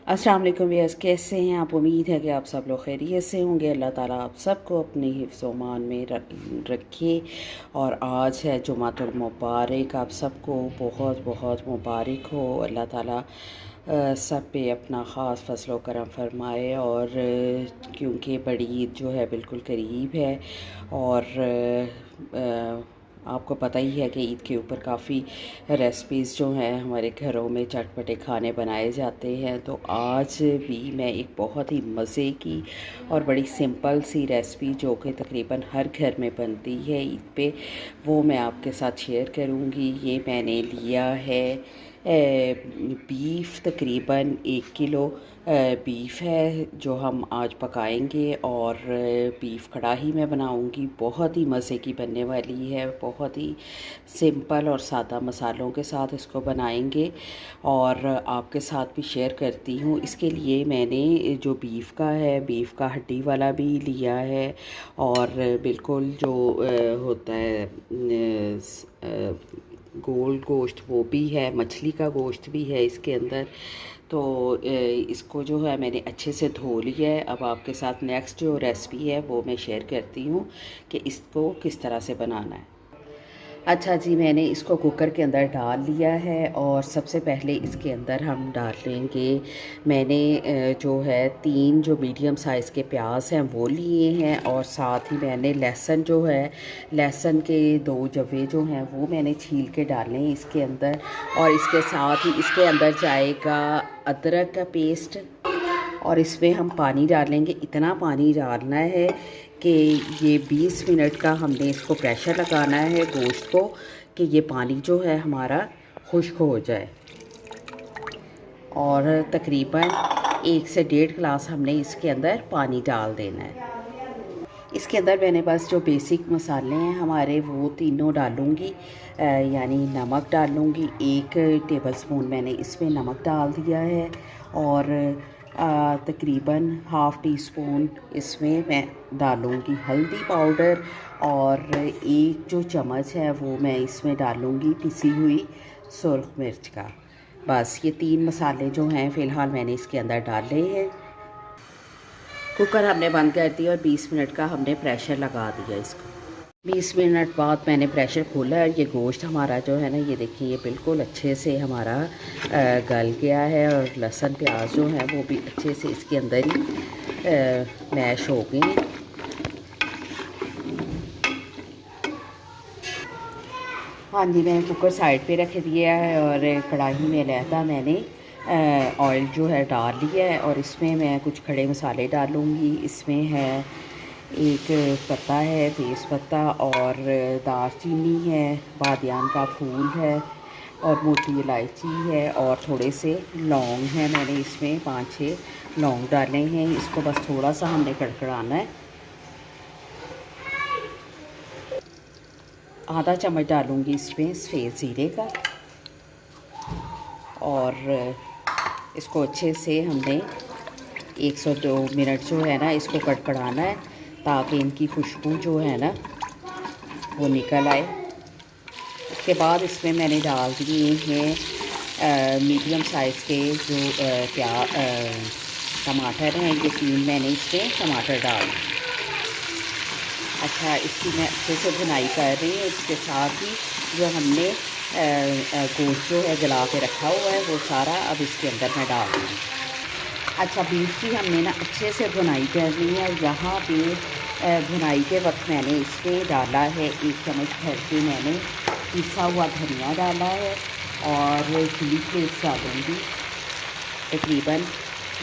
अस्सलाम वालेकुम व्यूअर्स, कैसे हैं आप। उम्मीद है कि आप सब लोग खैरियत से होंगे। अल्लाह ताला आप सबको अपने हिफ्ज़ मान में रखे। और आज है जुमातुल मुबारक, आप सबको बहुत बहुत मुबारक हो। अल्लाह ताला सब पे अपना ख़ास फजल करम फरमाए। और क्योंकि बड़ी ईद जो है बिल्कुल करीब है और आपको पता ही है कि ईद के ऊपर काफ़ी रेसिपीज़ जो हैं हमारे घरों में चटपटे खाने बनाए जाते हैं। तो आज भी मैं एक बहुत ही मज़े की और बड़ी सिंपल सी रेसिपी जो कि तकरीबन हर घर में बनती है ईद पे, वो मैं आपके साथ शेयर करूँगी। ये मैंने लिया है बीफ, तकरीबन 1 किलो बीफ है जो हम आज पकाएंगे। और बीफ कढ़ाई में बनाऊंगी, बहुत ही मज़े की बनने वाली है। बहुत ही सिंपल और सादा मसालों के साथ इसको बनाएंगे और आपके साथ भी शेयर करती हूँ। इसके लिए मैंने जो बीफ का है, बीफ का हड्डी वाला भी लिया है और बिल्कुल जो होता है गोल गोश्त वो भी है, मछली का गोश्त भी है इसके अंदर। तो इसको जो है मैंने अच्छे से धो लिया है। अब आपके साथ नेक्स्ट जो रेसिपी है वो मैं शेयर करती हूँ कि इसको किस तरह से बनाना है। अच्छा जी, मैंने इसको कुकर के अंदर डाल लिया है और सबसे पहले इसके अंदर हम डाल लेंगे। मैंने जो है 3 जो मीडियम साइज़ के प्याज हैं वो लिए हैं और साथ ही मैंने लहसुन जो है, लहसुन के 2 जवे जो हैं वो मैंने छील के डाले हैं इसके अंदर। और इसके साथ ही इसके अंदर जाएगा अदरक का पेस्ट और इसमें हम पानी डालेंगे। इतना पानी डालना है कि ये 20 मिनट का हमने इसको प्रेशर लगाना है गोश्त को, कि ये पानी जो है हमारा खुश्क हो जाए। और तकरीबन 1 से 1.5 गिलास हमने इसके अंदर पानी डाल देना है। इसके अंदर मैंने बस जो बेसिक मसाले हैं हमारे वो तीनों डालूँगी। यानी नमक डालूँगी, 1 टेबलस्पून मैंने इसमें नमक डाल दिया है और तकरीबन हाफ़ टी स्पून इसमें मैं डालूँगी हल्दी पाउडर और 1 जो चम्मच है वो मैं इसमें डालूँगी पिसी हुई सुरख मिर्च का। बस ये 3 मसाले जो हैं फ़िलहाल मैंने इसके अंदर डाले हैं। कुकर हमने बंद कर दिया और 20 मिनट का हमने प्रेशर लगा दिया इसको। 20 मिनट बाद मैंने प्रेशर खोला और ये गोश्त हमारा जो है ना, ये देखिए ये बिल्कुल अच्छे से हमारा गल गया है और लहसुन प्याज जो है वो भी अच्छे से इसके अंदर ही मैश हो गए। हाँ जी, मैंने कुकर साइड पे रख दिया है और कढ़ाई में लहदा मैंने ऑयल जो है डाल लिया है और इसमें मैं कुछ खड़े मसाले डालूँगी। इसमें है 1 पत्ता है तेज़पत्ता और दालचीनी है, बादियान का फूल है और मोटी इलायची है और थोड़े से लौंग हैं। मैंने इसमें 5-6 लौंग डाले हैं। इसको बस थोड़ा सा हमने कड़कड़ाना है। आधा चम्मच डालूँगी इसमें सफ़ेद ज़ीरे का और इसको अच्छे से हमने 102 मिनट जो है ना इसको कड़कड़ाना है ताकि इनकी खुशबू जो है ना वो निकल आए। उसके बाद इसमें मैंने डाल दिए हैं मीडियम साइज़ के जो टमाटर हैं, ये 3 मैंने इसमें टमाटर डाल। अच्छा, इसकी मैं अच्छे से भुनाई कर रही हूँ। इसके साथ ही जो हमने गोश्त जो है जला के रखा हुआ है वो सारा अब इसके अंदर मैं डाल दूँगी। अच्छा, बीफ की हमने ना अच्छे से भुनाई करनी है। यहाँ पे भुनाई के वक्त मैंने इसमें डाला है 1 चम्मच भर के मैंने पिसा हुआ धनिया डाला है और चिली फ्लेक्स डालूँगी। तकरीबन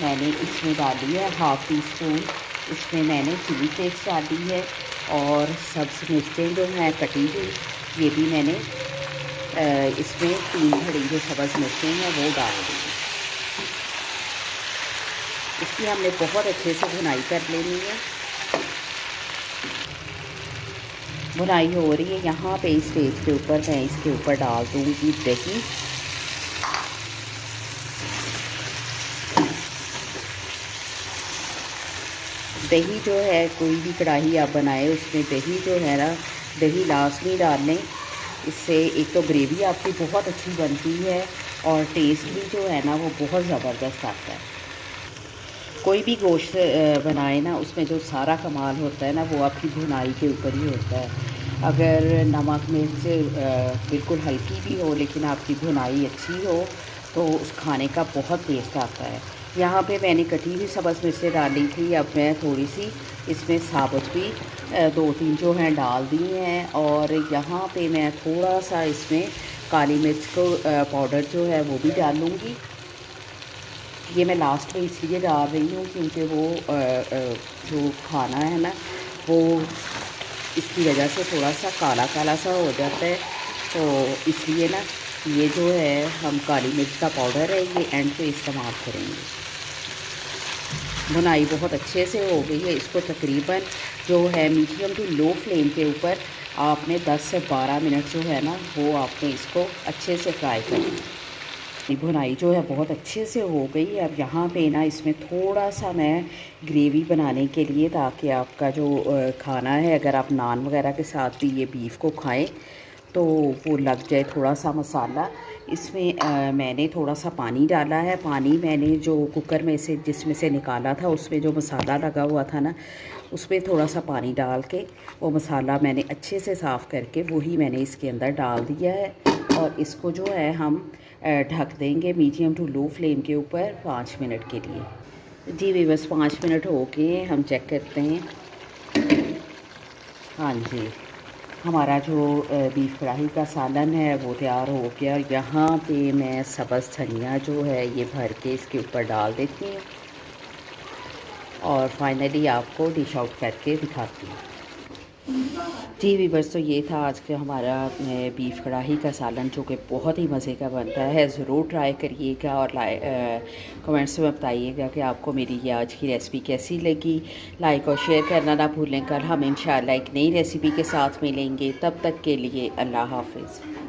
मैंने इसमें डाली है हाफ़ टी स्पून, इसमें मैंने चिली फ्लेक्स डाली है और सब्ज़ मिर्चें जो हैं कटी हुई ये भी मैंने इसमें 3 खड़ी जो सब्ज़ मिर्चें हैं वो डाल दी। इसकी हमने बहुत अच्छे से भुनाई कर लेनी है। भुनाई हो रही है, यहाँ पे इस स्टेज के ऊपर मैं इसके ऊपर डाल दूँगी दही। दही जो है कोई भी कढ़ाई आप बनाए उसमें दही जो है ना, दही लाजमी डाल लें। इससे एक तो ग्रेवी आपकी बहुत अच्छी बनती है और टेस्ट भी जो है ना वो बहुत ज़बरदस्त आता है। कोई भी गोश्त बनाए ना, उसमें जो सारा कमाल होता है ना, वो आपकी भुनाई के ऊपर ही होता है। अगर नमक मिर्च बिल्कुल हल्की भी हो लेकिन आपकी भुनाई अच्छी हो तो उस खाने का बहुत टेस्ट आता है। यहाँ पे मैंने कटी हुई सब्ज़ मिर्चें डाली थी, अब मैं थोड़ी सी इसमें साबुत भी 2-3 जो हैं डाल दी हैं। और यहाँ पे मैं थोड़ा सा इसमें काली मिर्च को पाउडर जो है वो भी डालूँगी। ये मैं लास्ट में इसलिए डाल रही हूँ क्योंकि वो जो खाना है ना, वो इसकी वजह से थोड़ा सा काला काला सा हो जाता है। तो इसलिए ना ये जो है हम काली मिर्च का पाउडर है ये एंड पे इस्तेमाल करेंगे। भुनाई बहुत अच्छे से हो गई है। इसको तकरीबन जो है मीडियम टू लो फ्लेम के ऊपर आपने 10 से 12 मिनट जो है ना, वो आपने इसको अच्छे से फ्राई करना है। भुनाई जो है बहुत अच्छे से हो गई। अब यहाँ पे ना इसमें थोड़ा सा मैं ग्रेवी बनाने के लिए, ताकि आपका जो खाना है, अगर आप नान वगैरह के साथ भी ये बीफ को खाएं तो वो लग जाए थोड़ा सा मसाला। इसमें मैंने थोड़ा सा पानी डाला है। पानी मैंने जो कुकर में से जिसमें से निकाला था, उसमें जो मसाला लगा हुआ था ना, उसमें थोड़ा सा पानी डाल के वो मसाला मैंने अच्छे से साफ़ करके वही मैंने इसके अंदर डाल दिया है। और इसको जो है हम ढक देंगे मीडियम टू लो फ्लेम के ऊपर 5 मिनट के लिए। जी भी बस 5 मिनट हो गए, हम चेक करते हैं। हाँ जी, हमारा जो बीफ कढ़ाई का सालन है वो तैयार हो गया। यहाँ पे मैं सब्ज़ धनिया जो है ये भर के इसके ऊपर डाल देती हूँ और फाइनली आपको डिश आउट करके दिखाती हूँ। जी वीवर्स, तो ये था आज का हमारा बीफ कढ़ाई का सालन, जो कि बहुत ही मज़े का बनता है। ज़रूर ट्राई करिएगा और कमेंट्स में बताइएगा कि आपको मेरी ये आज की रेसिपी कैसी लगी। लाइक और शेयर करना ना भूलें। कल हम इंशाल्लाह एक नई रेसिपी के साथ मिलेंगे। तब तक के लिए अल्लाह हाफ़िज़।